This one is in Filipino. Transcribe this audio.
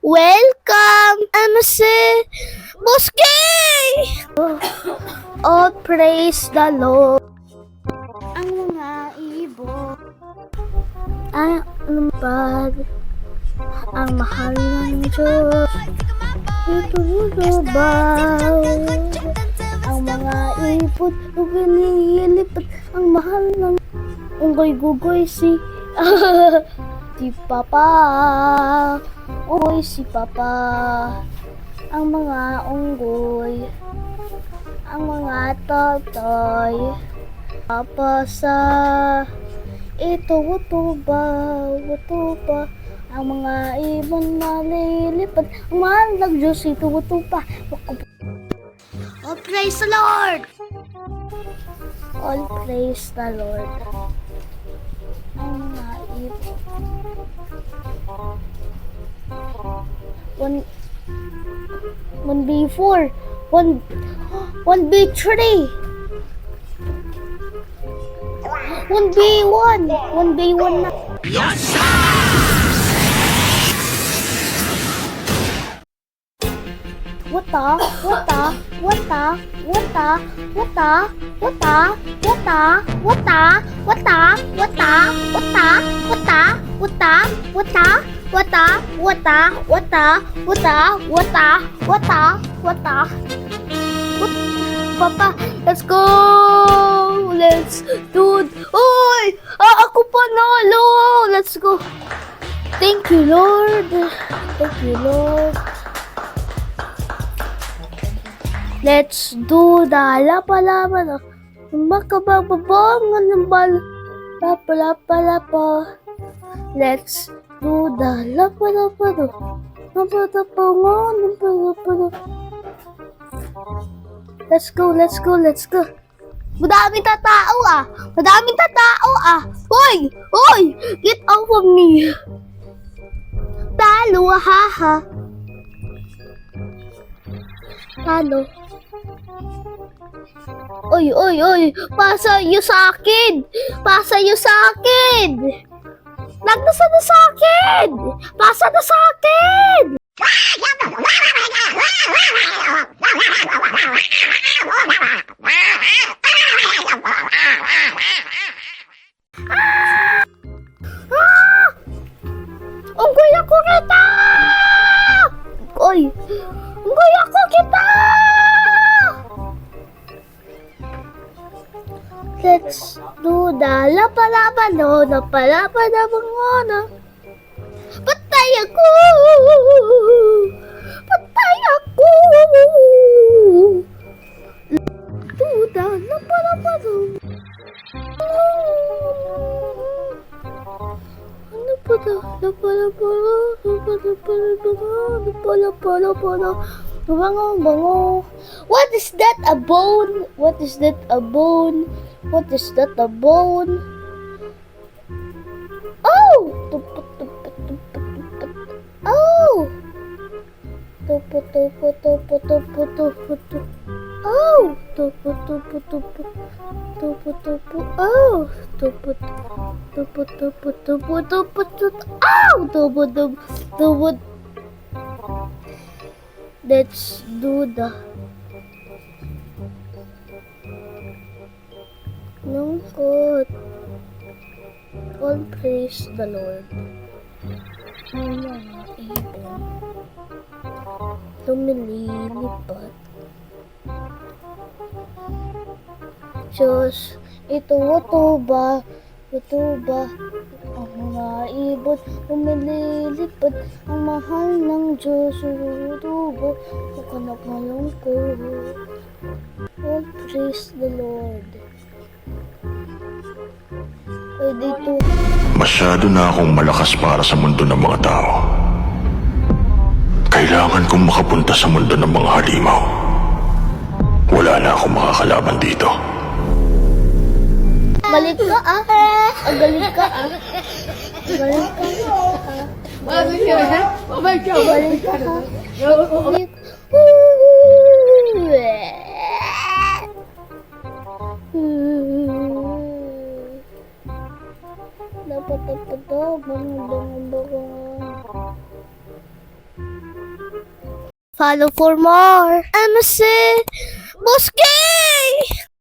Welcome, MC Boski! Oh, praise the Lord. Ang mga ibon ay lumpad. Ang mahal ng Diyos itulubaw. Ang mga ibon lumilipad. Ang mahal ng unggoy-gugoy si Papa. Unggoy si Papa. Ang mga unggoy, ang mga totoy, Papa sa ito ba, ang mga ibon nalilipad, ang mahal ng Diyos ito ba. Oh, praise the Lord! All praise the Lord. Ang mga ibon. 1B4, 1B3, 1B1 na. Papa, let's go! Let's do it! Oy! Ako panalo! Let's go! Thank you, Lord! Thank you, Lord! Let's do the lapa-lapa. Makabababangan ng bal. Lapa-lapa-lapa. Let's do the lapa-lapa. Lapa-lapa-lapa. Let's go. Madaming tatao ah. Hoy! Get off of me. Talo, haha. Talo. Oy. Pasa niyo sa akin. Nagdasa na sa akin. Pasa na sa akin. Unggoy ako kita! Unggoy ako kita! Let's do the lapa-lapa na mga. Patay ako! Do the lapa-lapa Bango. What is that, a bone? Oh! Let's do the lungkot. All praise the Lord. Ang mga ibon lumilipad. Diyos, ito ba? Ang mga ibon lumilipad. Ang mahal ng Diyos, ito ba? Makanak malungkot. All praise the Lord. Dito. Masyado na akong malakas para sa mundo ng mga tao. Kailangan kong makapunta sa mundo ng mga halimaw. Wala na akong makakalaban dito. Balik ka ah. Galing ka ah. Balik ka. Dapat bango. Follow for more. I'm a say, Boss King!